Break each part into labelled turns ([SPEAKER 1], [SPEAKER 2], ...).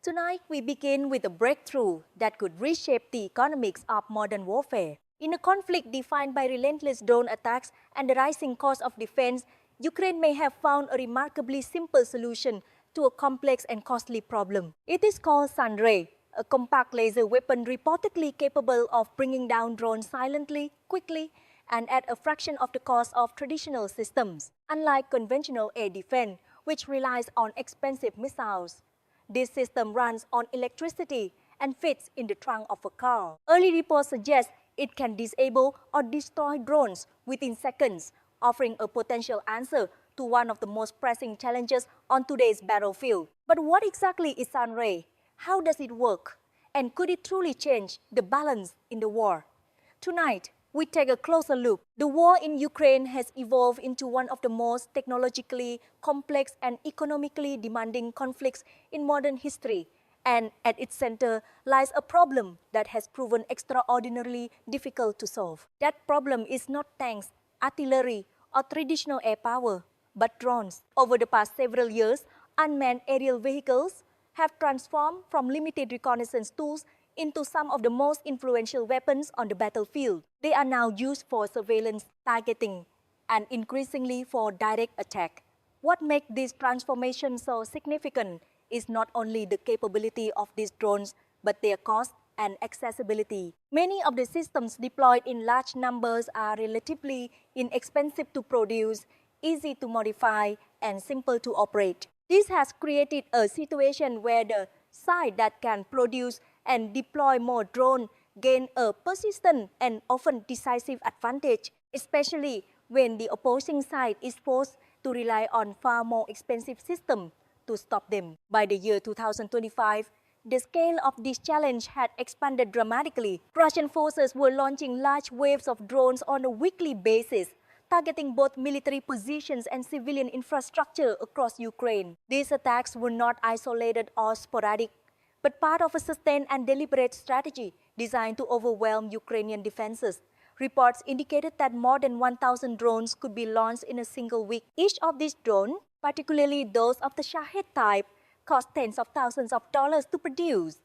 [SPEAKER 1] Tonight, we begin with a breakthrough that could reshape the economics of modern warfare. In a conflict defined by relentless drone attacks and the rising cost of defense, Ukraine may have found a remarkably simple solution to a complex and costly problem. It is called Sunray, a compact laser weapon reportedly capable of bringing down drones silently, quickly, and at a fraction of the cost of traditional systems. Unlike conventional air defense, which relies on expensive missiles, this system runs on electricity and fits in the trunk of a car. Early reports suggest it can disable or destroy drones within seconds, offering a potential answer to one of the most pressing challenges on today's battlefield. But what exactly is Sunray? How does it work? And could it truly change the balance in the war? Tonight, we take a closer look. The war in Ukraine has evolved into one of the most technologically complex and economically demanding conflicts in modern history. And at its center lies a problem that has proven extraordinarily difficult to solve. That problem is not tanks, artillery, or traditional air power, but drones. Over the past several years, unmanned aerial vehicles have transformed from limited reconnaissance tools into some of the most influential weapons on the battlefield. They are now used for surveillance, targeting, and increasingly for direct attack. What makes this transformation so significant is not only the capability of these drones, but their cost and accessibility. Many of the systems deployed in large numbers are relatively inexpensive to produce, easy to modify, and simple to operate. This has created a situation where the side that can produce and deploy more drones gain a persistent and often decisive advantage, especially when the opposing side is forced to rely on far more expensive systems to stop them. By the year 2025, the scale of this challenge had expanded dramatically. Russian forces were launching large waves of drones on a weekly basis, targeting both military positions and civilian infrastructure across Ukraine. These attacks were not isolated or sporadic, but part of a sustained and deliberate strategy designed to overwhelm Ukrainian defenses. Reports indicated that more than 1,000 drones could be launched in a single week. Each of these drones, particularly those of the Shahed type, cost tens of thousands of dollars to produce.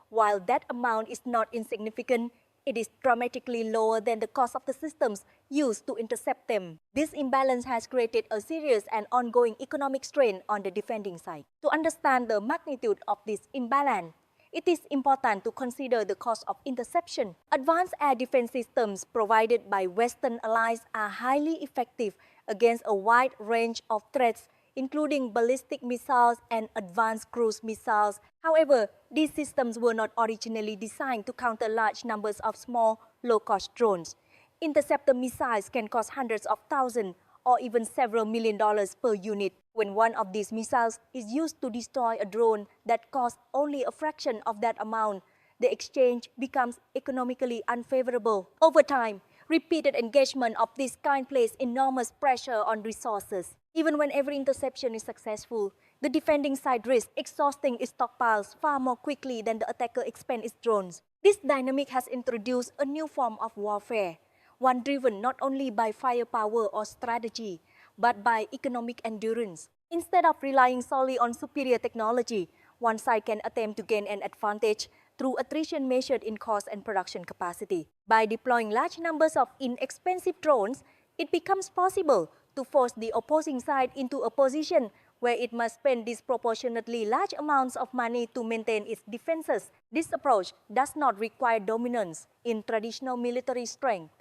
[SPEAKER 1] While that amount is not insignificant, it is dramatically lower than the cost of the systems used to intercept them. This imbalance has created a serious and ongoing economic strain on the defending side. To understand the magnitude of this imbalance, it is important to consider the cost of interception. Advanced air defense systems provided by Western allies are highly effective against a wide range of threats, including ballistic missiles and advanced cruise missiles. However, these systems were not originally designed to counter large numbers of small, low-cost drones. Interceptor missiles can cost hundreds of thousands or even several $1 million per unit. When one of these missiles is used to destroy a drone that costs only a fraction of that amount, the exchange becomes economically unfavorable. Over time, repeated engagement of this kind places enormous pressure on resources. Even when every interception is successful, the defending side risks exhausting its stockpiles far more quickly than the attacker expends its drones. This dynamic has introduced a new form of warfare, one driven not only by firepower or strategy, but by economic endurance. Instead of relying solely on superior technology, one side can attempt to gain an advantage through attrition measured in cost and production capacity. By deploying large numbers of inexpensive drones, it becomes possible to force the opposing side into a position where it must spend disproportionately large amounts of money to maintain its defenses. This approach does not require dominance in traditional military strength.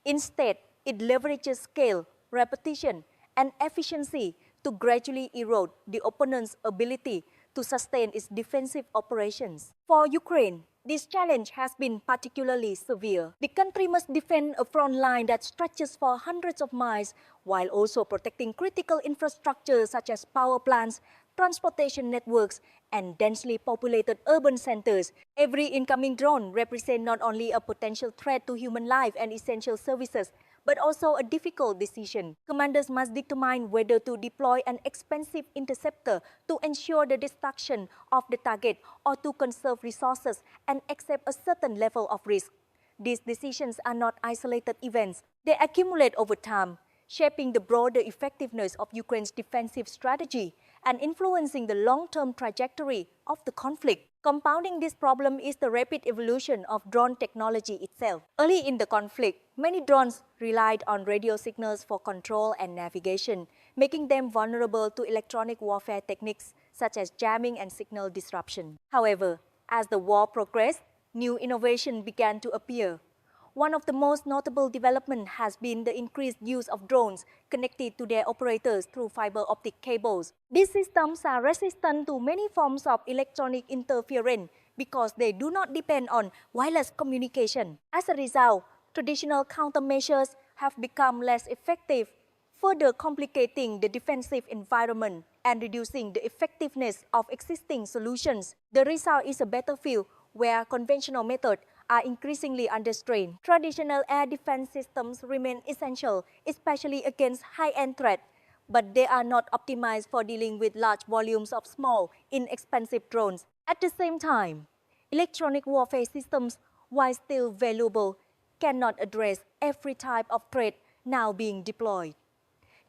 [SPEAKER 1] Instead, it leverages scale, repetition, and efficiency to gradually erode the opponent's ability to sustain its defensive operations. For Ukraine, this challenge has been particularly severe. The country must defend a front line that stretches for hundreds of miles while also protecting critical infrastructure such as power plants, transportation networks, and densely populated urban centers. Every incoming drone represents not only a potential threat to human life and essential services, but also a difficult decision. Commanders must determine whether to deploy an expensive interceptor to ensure the destruction of the target or to conserve resources and accept a certain level of risk. These decisions are not isolated events. They accumulate over time, shaping the broader effectiveness of Ukraine's defensive strategy and influencing the long-term trajectory of the conflict. Compounding this problem is the rapid evolution of drone technology itself. Early in the conflict, many drones relied on radio signals for control and navigation, making them vulnerable to electronic warfare techniques such as jamming and signal disruption. However, as the war progressed, new innovation began to appear. One of the most notable developments has been the increased use of drones connected to their operators through fiber optic cables. These systems are resistant to many forms of electronic interference because they do not depend on wireless communication. As a result, traditional countermeasures have become less effective, further complicating the defensive environment and reducing the effectiveness of existing solutions. The result is a battlefield where conventional methods are increasingly under strain. Traditional air defense systems remain essential, especially against high-end threats, but they are not optimized for dealing with large volumes of small, inexpensive drones. At the same time, electronic warfare systems, while still valuable, cannot address every type of threat now being deployed.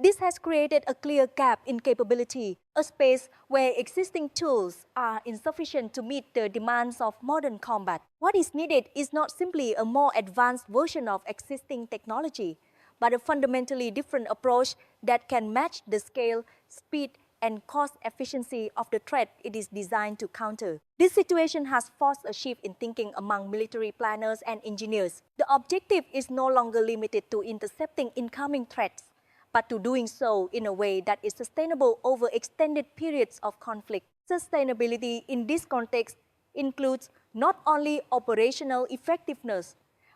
[SPEAKER 1] This has created a clear gap in capability, a space where existing tools are insufficient to meet the demands of modern combat. What is needed is not simply a more advanced version of existing technology, but a fundamentally different approach that can match the scale, speed, and cost efficiency of the threat it is designed to counter. This situation has forced a shift in thinking among military planners and engineers. The objective is no longer limited to intercepting incoming threats, but to doing so in a way that is sustainable over extended periods of conflict. Sustainability in this context includes not only operational effectiveness,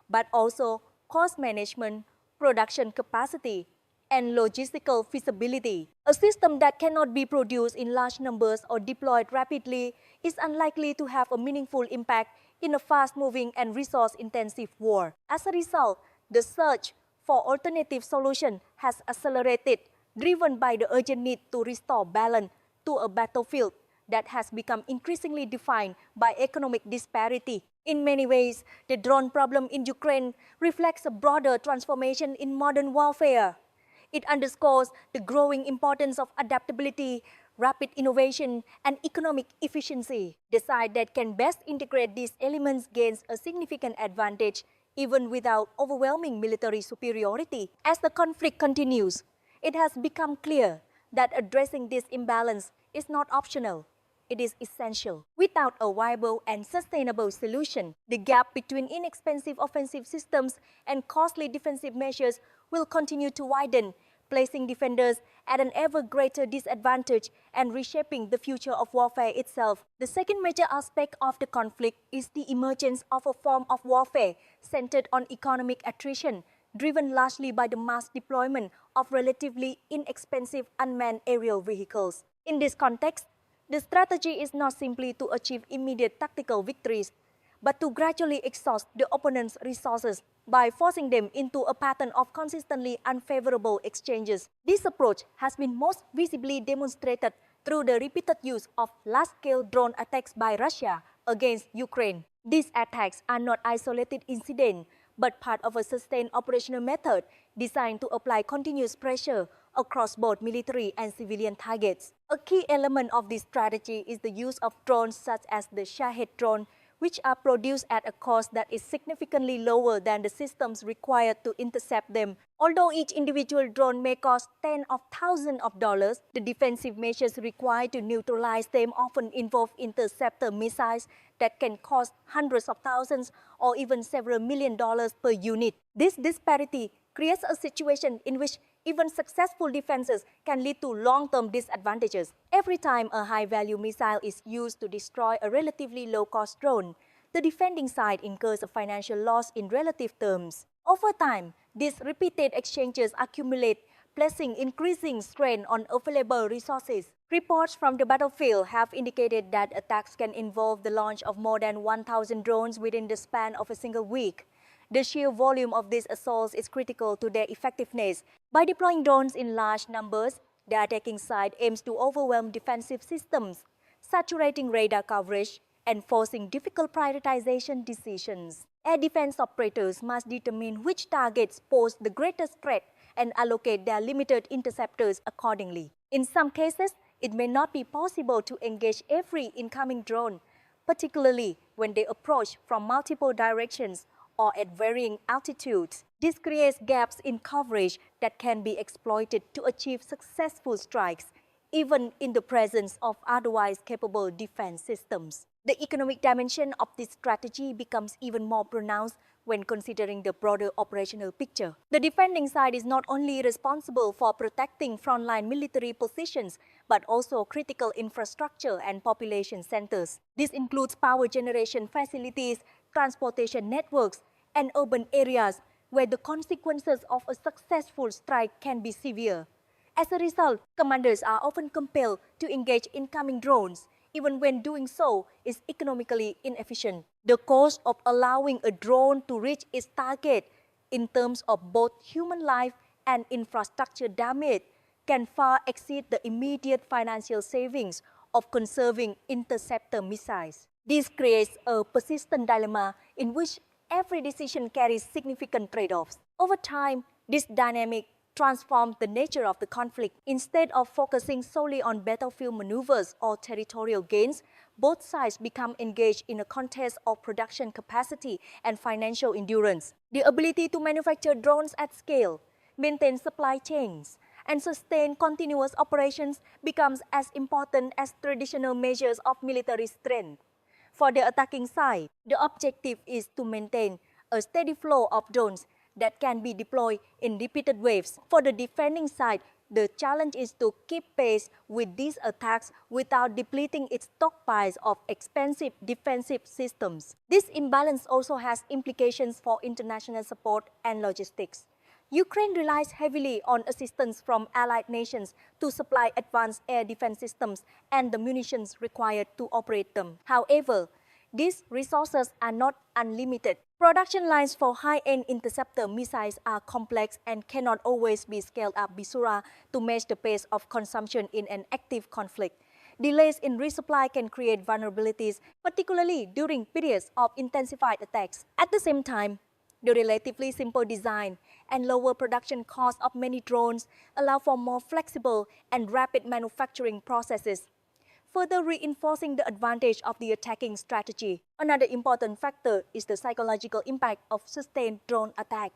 [SPEAKER 1] but also cost management, production capacity, and logistical feasibility. A system that cannot be produced in large numbers or deployed rapidly is unlikely to have a meaningful impact in a fast-moving and resource-intensive war. As a result, the search for alternative solutions has accelerated, driven by the urgent need to restore balance to a battlefield that has become increasingly defined by economic disparity. In many ways, the drone problem in Ukraine reflects a broader transformation in modern warfare. It underscores the growing importance of adaptability, rapid innovation, and economic efficiency. The side that can best integrate these elements gains a significant advantage, even without overwhelming military superiority. As the conflict continues, it has become clear that addressing this imbalance is not optional. It is essential. Without a viable and sustainable solution, the gap between inexpensive offensive systems and costly defensive measures will continue to widen, placing defenders at an ever greater disadvantage and reshaping the future of warfare itself. The second major aspect of the conflict is the emergence of a form of warfare centered on economic attrition, driven largely by the mass deployment of relatively inexpensive unmanned aerial vehicles. In this context, the strategy is not simply to achieve immediate tactical victories, but to gradually exhaust the opponent's resources by forcing them into a pattern of consistently unfavorable exchanges. This approach has been most visibly demonstrated through the repeated use of large-scale drone attacks by Russia against Ukraine. These attacks are not isolated incidents, but part of a sustained operational method designed to apply continuous pressure across both military and civilian targets. A key element of this strategy is the use of drones such as the Shahed drone, which are produced at a cost that is significantly lower than the systems required to intercept them. Although each individual drone may cost tens of thousands of dollars, the defensive measures required to neutralize them often involve interceptor missiles that can cost hundreds of thousands or even several $million per unit. This disparity creates a situation in which even successful defenses can lead to long-term disadvantages. Every time a high-value missile is used to destroy a relatively low-cost drone, the defending side incurs a financial loss in relative terms. Over time, these repeated exchanges accumulate, placing increasing strain on available resources. Reports from the battlefield have indicated that attacks can involve the launch of more than 1,000 drones within the span of a single week. The sheer volume of these assaults is critical to their effectiveness. By deploying drones in large numbers, the attacking side aims to overwhelm defensive systems, saturating radar coverage and forcing difficult prioritization decisions. Air defense operators must determine which targets pose the greatest threat and allocate their limited interceptors accordingly. In some cases, it may not be possible to engage every incoming drone, particularly when they approach from multiple directions or at varying altitudes. This creates gaps in coverage that can be exploited to achieve successful strikes, even in the presence of otherwise capable defense systems. The economic dimension of this strategy becomes even more pronounced when considering the broader operational picture. The defending side is not only responsible for protecting frontline military positions, but also critical infrastructure and population centers. This includes power generation facilities, transportation networks, and urban areas where the consequences of a successful strike can be severe. As a result, commanders are often compelled to engage incoming drones, even when doing so is economically inefficient. The cost of allowing a drone to reach its target in terms of both human life and infrastructure damage can far exceed the immediate financial savings of conserving interceptor missiles. This creates a persistent dilemma in which every decision carries significant trade-offs. Over time, this dynamic transforms the nature of the conflict. Instead of focusing solely on battlefield maneuvers or territorial gains, both sides become engaged in a contest of production capacity and financial endurance. The ability to manufacture drones at scale, maintain supply chains, and sustain continuous operations becomes as important as traditional measures of military strength. For the attacking side, the objective is to maintain a steady flow of drones that can be deployed in repeated waves. For the defending side, the challenge is to keep pace with these attacks without depleting its stockpiles of expensive defensive systems. This imbalance also has implications for international support and logistics. Ukraine relies heavily on assistance from allied nations to supply advanced air defense systems and the munitions required to operate them. However, these resources are not unlimited. Production lines for high-end interceptor missiles are complex and cannot always be scaled up Bisura to match the pace of consumption in an active conflict. Delays in resupply can create vulnerabilities, particularly during periods of intensified attacks. At the same time, the relatively simple design and lower production costs of many drones allow for more flexible and rapid manufacturing processes, further reinforcing the advantage of the attacking strategy. Another important factor is the psychological impact of sustained drone attack.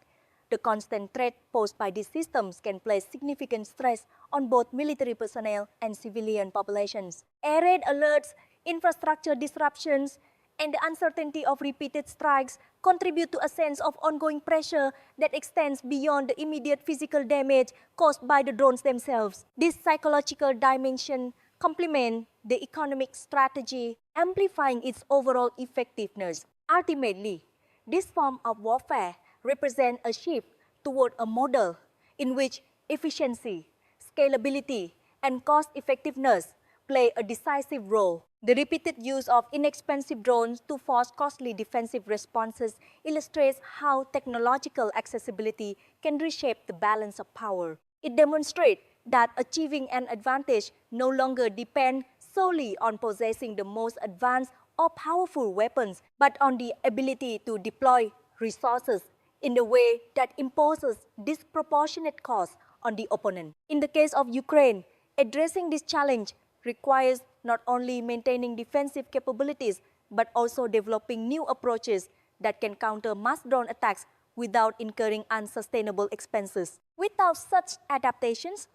[SPEAKER 1] The constant threat posed by these systems can place significant stress on both military personnel and civilian populations. Air raid alerts, infrastructure disruptions, and the uncertainty of repeated strikes contribute to a sense of ongoing pressure that extends beyond the immediate physical damage caused by the drones themselves. This psychological dimension complements the economic strategy, amplifying its overall effectiveness. Ultimately, this form of warfare represents a shift toward a model in which efficiency, scalability, and cost-effectiveness play a decisive role. The repeated use of inexpensive drones to force costly defensive responses illustrates how technological accessibility can reshape the balance of power. It demonstrates that achieving an advantage no longer depends solely on possessing the most advanced or powerful weapons, but on the ability to deploy resources in a way that imposes disproportionate costs on the opponent. In the case of Ukraine, addressing this challenge requires not only maintaining defensive capabilities, but also developing new approaches that can counter mass drone attacks without incurring unsustainable expenses. Without such adaptations,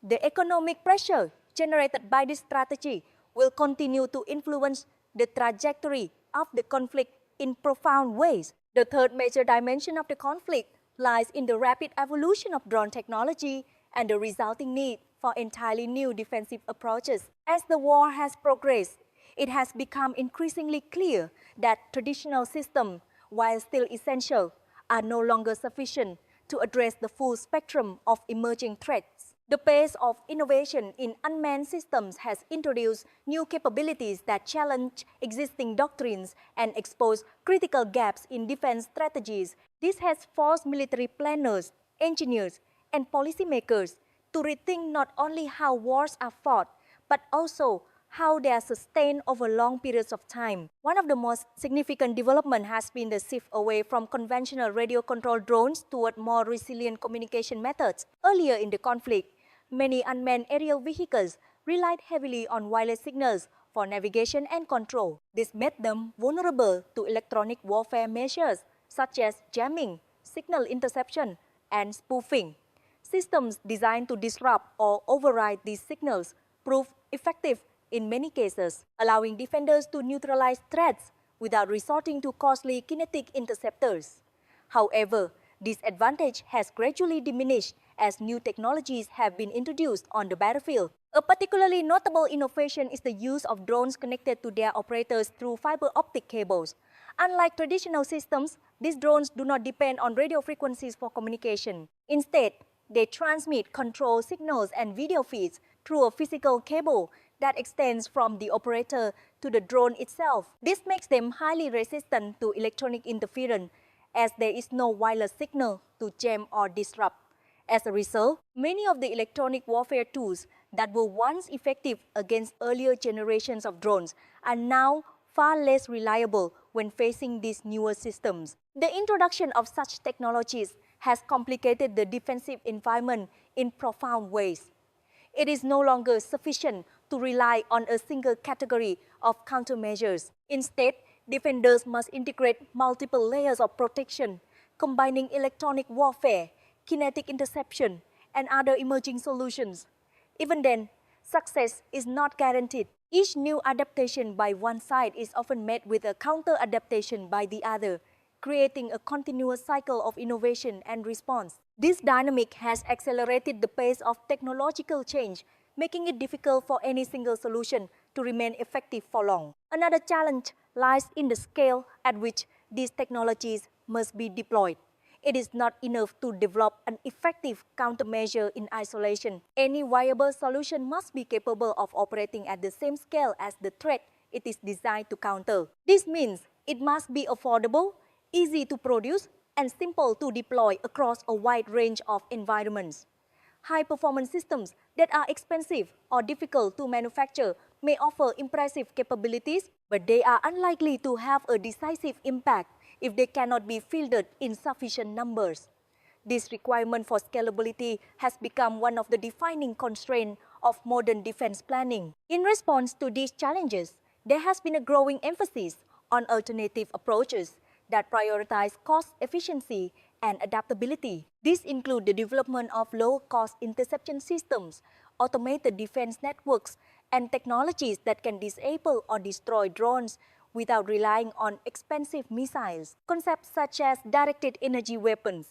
[SPEAKER 1] the economic pressure generated by this strategy will continue to influence the trajectory of the conflict in profound ways. The third major dimension of the conflict lies in the rapid evolution of drone technology and the resulting need for entirely new defensive approaches. As the war has progressed, it has become increasingly clear that traditional systems, while still essential, are no longer sufficient to address the full spectrum of emerging threats. The pace of innovation in unmanned systems has introduced new capabilities that challenge existing doctrines and expose critical gaps in defense strategies. This has forced military planners, engineers, and policymakers to rethink not only how wars are fought, but also how they are sustained over long periods of time. One of the most significant developments has been the shift away from conventional radio-controlled drones toward more resilient communication methods. Earlier in the conflict, many unmanned aerial vehicles relied heavily on wireless signals for navigation and control. This made them vulnerable to electronic warfare measures such as jamming, signal interception, and spoofing. Systems designed to disrupt or override these signals proved effective in many cases, allowing defenders to neutralize threats without resorting to costly kinetic interceptors. However, this advantage has gradually diminished as new technologies have been introduced on the battlefield. A particularly notable innovation is the use of drones connected to their operators through fiber optic cables. Unlike traditional systems, these drones do not depend on radio frequencies for communication. Instead, they transmit control signals and video feeds through a physical cable that extends from the operator to the drone itself. This makes them highly resistant to electronic interference, as there is no wireless signal to jam or disrupt. As a result, many of the electronic warfare tools that were once effective against earlier generations of drones are now far less reliable when facing these newer systems. The introduction of such technologies has complicated the defensive environment in profound ways. It is no longer sufficient to rely on a single category of countermeasures. Instead, defenders must integrate multiple layers of protection, combining electronic warfare, kinetic interception, and other emerging solutions. Even then, success is not guaranteed. Each new adaptation by one side is often met with a counter-adaptation by the other, creating a continuous cycle of innovation and response. This dynamic has accelerated the pace of technological change, making it difficult for any single solution to remain effective for long. Another challenge lies in the scale at which these technologies must be deployed. It is not enough to develop an effective countermeasure in isolation. Any viable solution must be capable of operating at the same scale as the threat it is designed to counter. This means it must be affordable, easy to produce, and simple to deploy across a wide range of environments. High-performance systems that are expensive or difficult to manufacture may offer impressive capabilities, but they are unlikely to have a decisive impact if they cannot be fielded in sufficient numbers. This requirement for scalability has become one of the defining constraints of modern defense planning. In response to these challenges, there has been a growing emphasis on alternative approaches that prioritize cost efficiency and adaptability. These include the development of low-cost interception systems, automated defense networks, and technologies that can disable or destroy drones without relying on expensive missiles. Concepts such as directed energy weapons,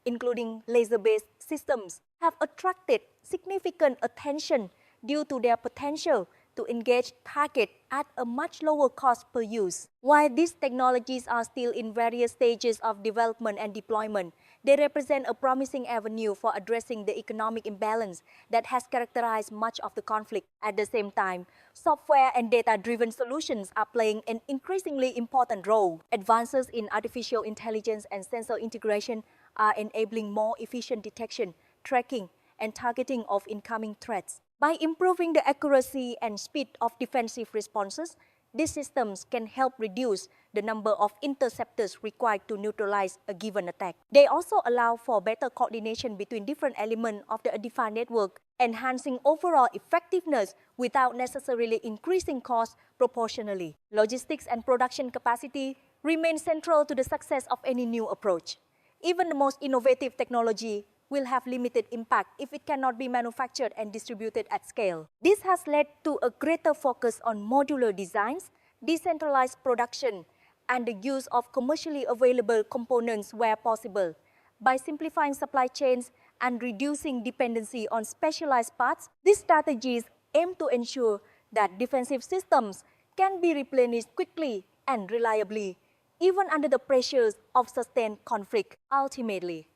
[SPEAKER 1] including laser-based systems, have attracted significant attention due to their potential to engage targets at a much lower cost per use. While these technologies are still in various stages of development and deployment, they represent a promising avenue for addressing the economic imbalance that has characterized much of the conflict. At the same time, software and data-driven solutions are playing an increasingly important role. Advances in artificial intelligence and sensor integration are enabling more efficient detection, tracking, and targeting of incoming threats. By improving the accuracy and speed of defensive responses, these systems can help reduce the number of interceptors required to neutralize a given attack. They also allow for better coordination between different elements of the defined network, enhancing overall effectiveness without necessarily increasing costs proportionally. Logistics and production capacity remain central to the success of any new approach. Even the most innovative technology will have limited impact if it cannot be manufactured and distributed at scale. This has led to a greater focus on modular designs, decentralized production, and the use of commercially available components where possible. By simplifying supply chains and reducing dependency on specialized parts, these strategies aim to ensure that defensive systems can be replenished quickly and reliably, even under the pressures of sustained conflict. Ultimately,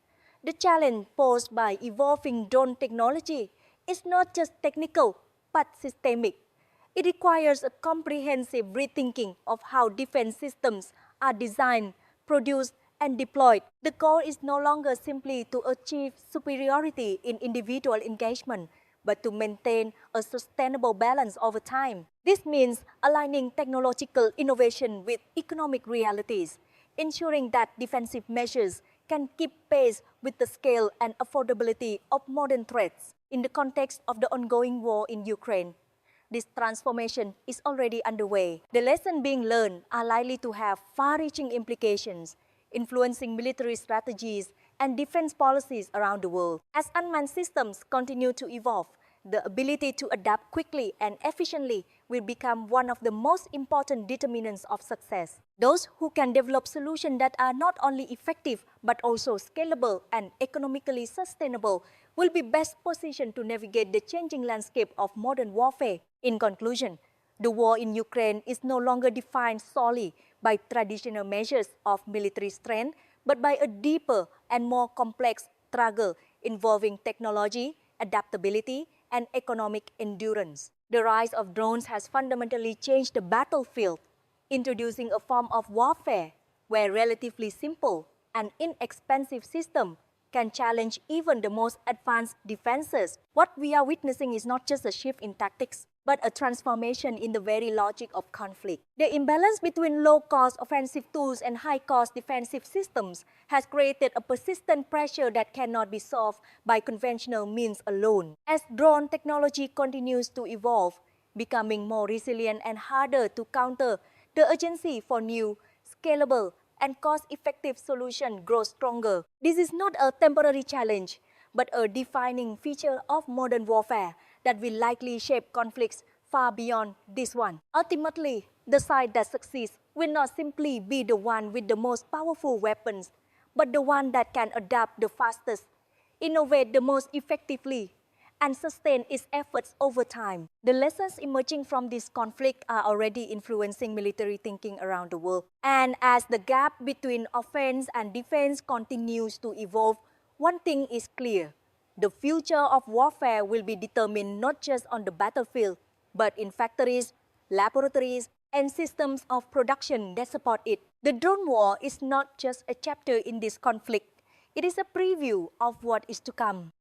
[SPEAKER 1] the challenge posed by evolving drone technology is not just technical, but systemic. It requires a comprehensive rethinking of how defense systems are designed, produced, and deployed. The goal is no longer simply to achieve superiority in individual engagement, but to maintain a sustainable balance over time. This means aligning technological innovation with economic realities, ensuring that defensive measures can keep pace with the scale and affordability of modern threats. In the context of the ongoing war in Ukraine, this transformation is already underway. The lessons being learned are likely to have far-reaching implications, influencing military strategies and defense policies around the world. As unmanned systems continue to evolve, the ability to adapt quickly and efficiently will become one of the most important determinants of success. Those who can develop solutions that are not only effective but also scalable and economically sustainable will be best positioned to navigate the changing landscape of modern warfare. In conclusion, the war in Ukraine is no longer defined solely by traditional measures of military strength, but by a deeper and more complex struggle involving technology, adaptability, and economic endurance. The rise of drones has fundamentally changed the battlefield, introducing a form of warfare where relatively simple and inexpensive systems can challenge even the most advanced defenses. What we are witnessing is not just a shift in tactics, but a transformation in the very logic of conflict. The imbalance between low-cost offensive tools and high-cost defensive systems has created a persistent pressure that cannot be solved by conventional means alone. As drone technology continues to evolve, becoming more resilient and harder to counter, the urgency for new, scalable, and cost-effective solutions grows stronger. This is not a temporary challenge, but a defining feature of modern warfare that will likely shape conflicts far beyond this one. Ultimately, the side that succeeds will not simply be the one with the most powerful weapons, but the one that can adapt the fastest, innovate the most effectively, and sustain its efforts over time. The lessons emerging from this conflict are already influencing military thinking around the world. And as the gap between offense and defense continues to evolve, one thing is clear. The future of warfare will be determined not just on the battlefield, but in factories, laboratories, and systems of production that support it. The drone war is not just a chapter in this conflict. It is a preview of what is to come.